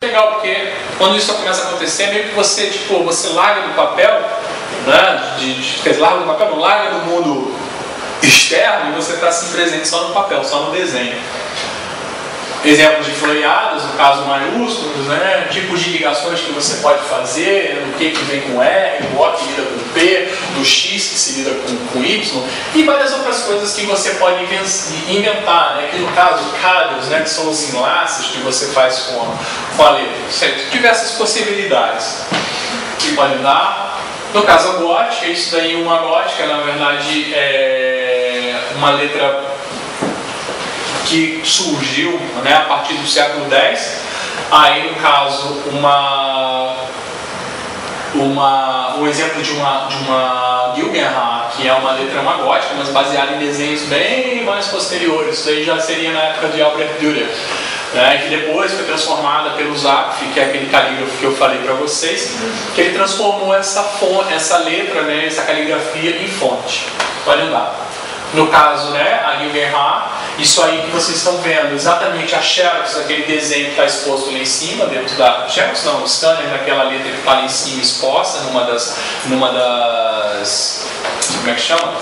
Legal, porque quando isso começa a acontecer, meio que você, tipo, você larga do papel, né? Larga do papel, não larga do mundo externo e você está assim presente só no papel, só no desenho. Exemplos de floreados, no caso maiúsculos, né? Tipos de ligações que você pode fazer, o que vem com R, o O que lida com P, do X que se lida com Y, e várias outras coisas que você pode inventar, né? Que no caso, cables, né? Que são os enlaces que você faz com a letra. Certo? Diversas possibilidades que podem dar. No caso, a gótica, isso daí uma gótica, na verdade, é uma letra que surgiu, né, a partir do século X. Aí, no caso, um exemplo de uma Gyllenhaal, que é uma letra gótica, mas baseada em desenhos bem mais posteriores. Isso aí já seria na época de Albert Dürer, né, que depois foi transformada pelo Zapf, que é aquele calígrafo que eu falei para vocês, que ele transformou essa letra, né, essa caligrafia em fonte. Pode andar. No caso, né, a Gyllenhaal, isso aí que vocês estão vendo, exatamente a Xerox, aquele desenho que está exposto lá em cima, dentro da... Xerox não, o scanner daquela letra que está lá em cima exposta, numa das... Como é que chama?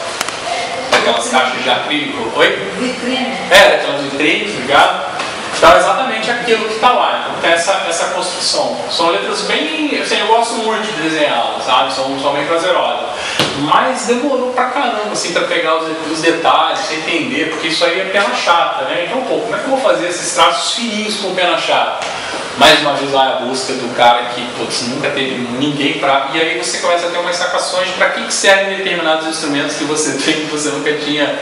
Daquelas caixas de acrílico. Oi? Vitrine. Daquelas vitrines, obrigado. Então, exatamente aquilo que está lá. Então, tem essa construção. São letras bem... Assim, eu gosto muito de desenhá-las, sabe? São bem prazerosas. Mas demorou pra caramba, assim, pra pegar os detalhes, pra entender, porque isso aí é pena chata, né? Então, pô, como é que eu vou fazer esses traços fininhos com pena chata? Mais uma vez lá a busca do cara que, putz, nunca teve ninguém pra... E aí você começa a ter umas sacações de pra que servem determinados instrumentos que você tem, que você nunca tinha...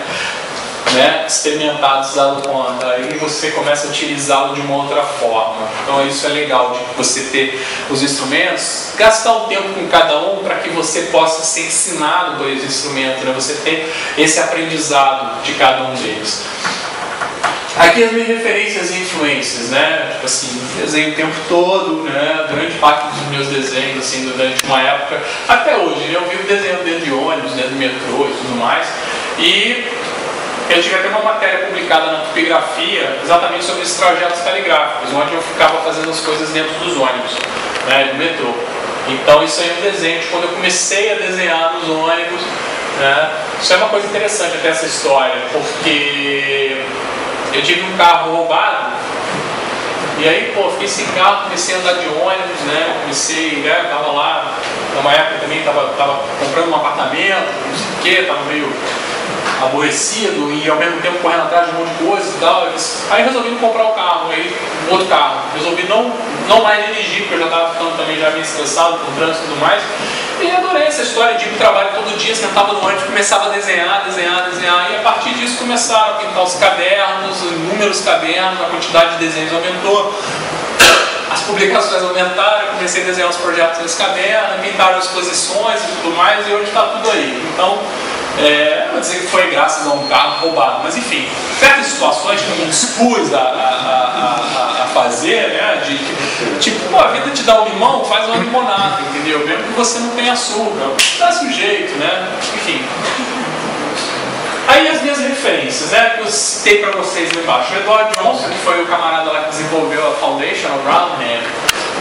né, experimentado, se dado conta, aí você começa a utilizá-lo de uma outra forma. Então isso é legal, de você ter os instrumentos, gastar um tempo com cada um para que você possa ser ensinado por esse instrumento, né? Você ter esse aprendizado de cada um deles. Aqui as minhas referências e influências, né? Tipo assim, desenho o tempo todo, né? Grande parte dos meus desenhos, assim, durante uma época, até hoje, né? Eu vivo desenhando dentro de ônibus, dentro do metrô e tudo mais. E eu tive até uma matéria publicada na Tupigrafia exatamente sobre esses trajetos caligráficos, onde eu ficava fazendo as coisas dentro dos ônibus, né, do metrô. Então isso aí é um desenho de quando eu comecei a desenhar nos ônibus, né. Isso é uma coisa interessante até essa história, porque eu tive um carro roubado, e aí, pô, fiquei sem carro, comecei a andar de ônibus, né, tava lá, numa época também, tava comprando um apartamento, não sei o que, tava meio aborrecido e ao mesmo tempo correndo atrás de um monte de coisa e tal. Aí resolvi comprar o carro, outro carro. Resolvi não mais dirigir, porque eu já estava ficando também já meio estressado com o trânsito e tudo mais. E adorei essa história de ir para o trabalho todo dia, sentava no ônibus, começava a desenhar. E a partir disso começaram a pintar os cadernos, inúmeros cadernos, a quantidade de desenhos aumentou. As publicações aumentaram, eu comecei a desenhar os projetos nesse caderno, pintaram exposições e tudo mais, e hoje está tudo aí. Então, não vou dizer que foi graças a um carro roubado, mas enfim, certas situações que eu me dispus a fazer, né, tipo, pô, a vida te dá um limão, faz uma limonada, entendeu? Mesmo que você não tenha açúcar, dá-se um jeito, né, enfim. Aí as minhas referências, né, que eu citei para vocês lá embaixo. O Edward Johnson, que foi o camarada lá que desenvolveu a Foundation of Roundhead,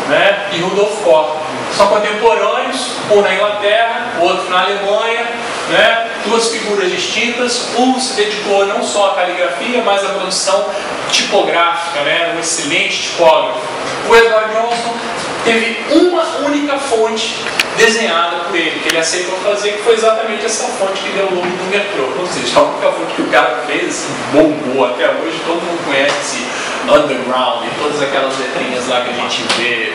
né, e Rudolf Koch. São contemporâneos, um na Inglaterra, o outro na Alemanha, né, duas figuras distintas. Um se dedicou não só à caligrafia, mas à produção tipográfica, né, um excelente tipógrafo. O Edward Johnson teve uma única fonte desenhada por ele, que ele aceitou fazer, que foi exatamente essa fonte que deu o nome do metrô. Ou seja, a única fonte que o cara fez, assim, bombou até hoje, todo mundo conhece Underground e todas aquelas letrinhas lá que a gente vê,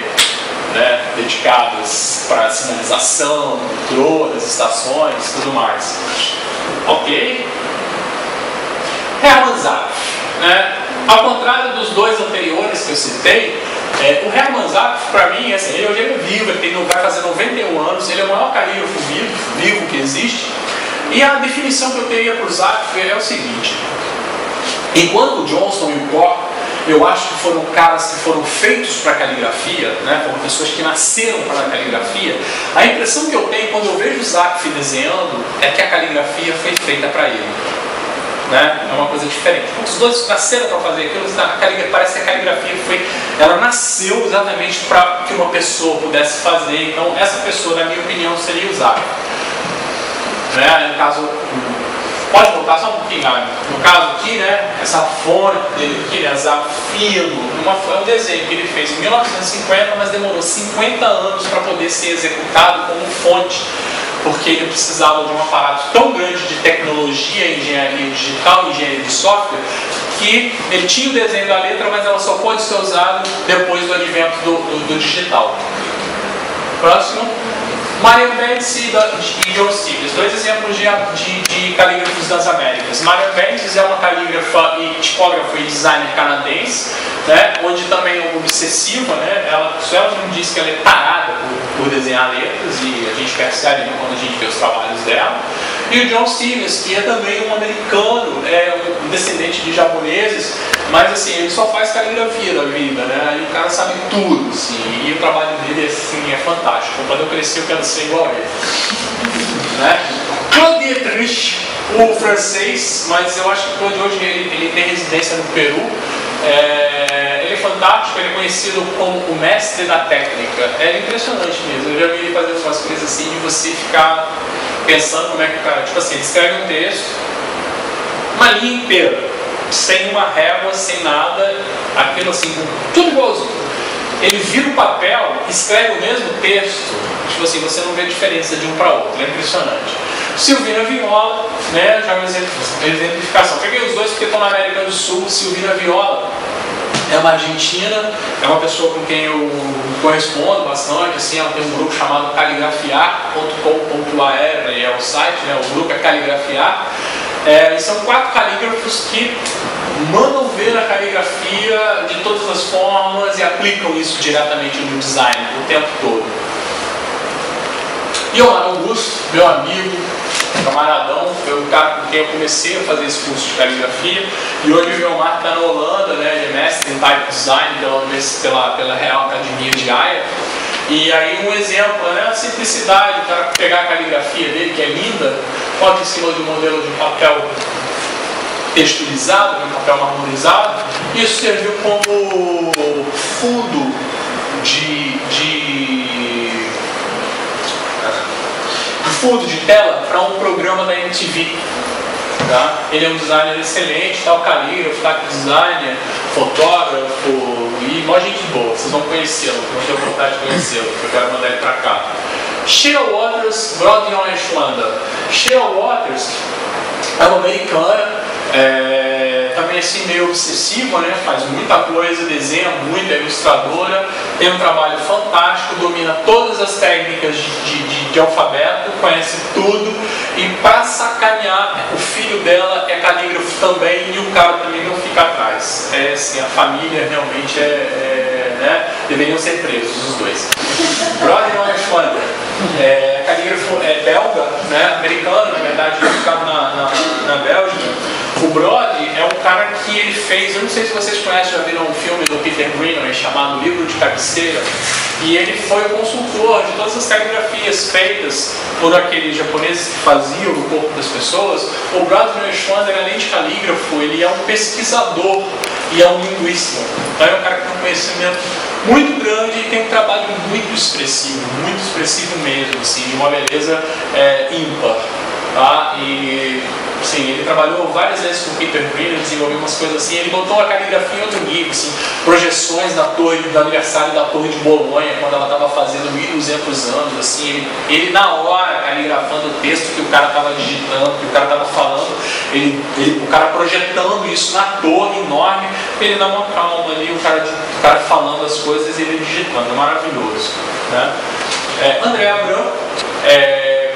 né, dedicadas para a sinalização, do metrô, das estações e tudo mais. Ok? Hermann Zapf, né? Ao contrário dos dois anteriores que eu citei, o Hermann Zapf, para mim, assim, ele hoje é vivo, ele vai fazer 91 anos, ele é o maior calígrafo vivo que existe. E a definição que eu teria para o Zapf é o seguinte: enquanto o Johnson e o Koch, eu acho que foram caras que foram feitos para a caligrafia, né, foram pessoas que nasceram para a caligrafia, a impressão que eu tenho quando eu vejo o Zapf desenhando é que a caligrafia foi feita para ele. né? É uma coisa diferente. Os dois nasceram para fazer aquilo, parece que a caligrafia ela nasceu exatamente para que uma pessoa pudesse fazer. Então essa pessoa, na minha opinião, seria usada, né? No caso, pode voltar só um pouquinho, no caso aqui, né? Essa fonte dele aqui, né? Zafiro, é um desenho que ele fez em 1950, mas demorou 50 anos para poder ser executado como fonte, porque ele precisava de um aparato tão grande de tecnologia, engenharia digital, engenharia de software, que ele tinha o desenho da letra, mas ela só pode ser usada depois do advento do digital. Próximo. Marian Bendis e John Stevens, dois exemplos de calígrafos das Américas. Marian Bendis é uma calígrafa e tipógrafa e designer canadense, né, onde também é obsessiva, né, ela mesmo diz que ela é tarada por desenhar letras, e a gente percebe quando a gente vê os trabalhos dela. E o John Stevens, que é também um americano, um descendente de japoneses, mas assim, ele só faz caligrafia da vida, né? E o cara sabe tudo, assim, e o trabalho dele assim, é fantástico. Quando eu crescer eu quero ser igual a ele, né? Claude Dietrich, o francês, mas eu acho que o Claude hoje ele tem residência no Peru. Ele é fantástico, ele é conhecido como o mestre da técnica. É impressionante mesmo, eu já vi ele fazer umas coisas assim de você ficar pensando como é que o cara, tipo assim, ele escreve um texto, uma linha inteira, sem uma régua, sem nada, aquilo assim, tudo igualzinho. Ele vira o papel, escreve o mesmo texto, tipo assim, você não vê diferença de um para outro, é impressionante. Silvina Viola, né, já uma exemplificação. Peguei os dois porque estão na América do Sul. Silvina Viola é uma argentina, é uma pessoa com quem eu correspondo bastante, assim, ela tem um grupo chamado caligrafiar.com.ar, é o site, né, o grupo é Caligrafiar. E são 4 calígrafos que mandam ver a caligrafia de todas as formas e aplicam isso diretamente no design o tempo todo. E o Omar Augusto, meu amigo, camaradão, foi o cara com quem eu comecei a fazer esse curso de caligrafia, e hoje o Omar está na Holanda, né, ele é mestre em Type Design pela Real Academia de Haia. E aí um exemplo, né, a simplicidade, o cara pegar a caligrafia dele, que é linda, coloca em cima de um modelo de papel texturizado, de um papel marmorizado, isso serviu como fundo de tela para um programa da MTV. Tá? Ele é um designer excelente, tal, calígrafo, designer, fotógrafo e mó gente boa. Vocês vão conhecê-lo, vão ter vontade de conhecê-lo, porque eu quero mandar ele para cá. Shea Waters, Brodion Schwander. Shea Waters é uma americana, também assim meio obsessiva, né? Faz muita coisa, desenha muito, é ilustradora, tem um trabalho fantástico, domina todas as técnicas de alfabeto, conhece tudo, e para sacanear, o filho dela é calígrafo também e o cara também não fica atrás. Assim, a família realmente né? Deveriam ser presos os dois. Brodion Schwander, calígrafo belga, né? Americano, na verdade, ficado na Bélgica. O Brody é um cara que ele fez, eu não sei se vocês conhecem, já viram um filme do Peter Greenaway chamado Livro de Cabeceira, e ele foi o consultor de todas as caligrafias feitas por aqueles japoneses que faziam no corpo das pessoas. O Brody Schwander, além de calígrafo, ele é um pesquisador e é um linguista. Então é um cara que tem um conhecimento muito grande e tem um trabalho muito expressivo mesmo, assim, de uma beleza ímpar. Tá? E sim, ele trabalhou várias vezes com o Peter Greenaway, desenvolveu umas coisas assim. Ele botou a caligrafia em outro nível, assim, projeções da torre do aniversário da Torre de Bolonha, quando ela estava fazendo 1200 anos, assim, ele na hora caligrafando o texto que o cara estava digitando, que o cara estava falando, o cara projetando isso na torre enorme, ele dá uma calma ali, o cara falando as coisas e ele digitando, maravilhoso, né? Andréa Branco,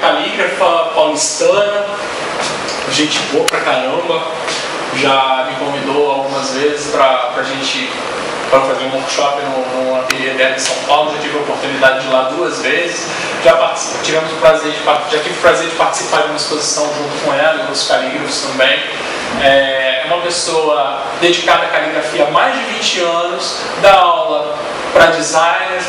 calígrafa paulistana, gente boa pra caramba, já me convidou algumas vezes para fazer um workshop no ateliê dela em São Paulo. Já tive a oportunidade de ir lá 2 vezes, já tive o prazer de participar de uma exposição junto com ela e outros calígrafos também. É uma pessoa dedicada à caligrafia há mais de 20 anos, dá aula para designers,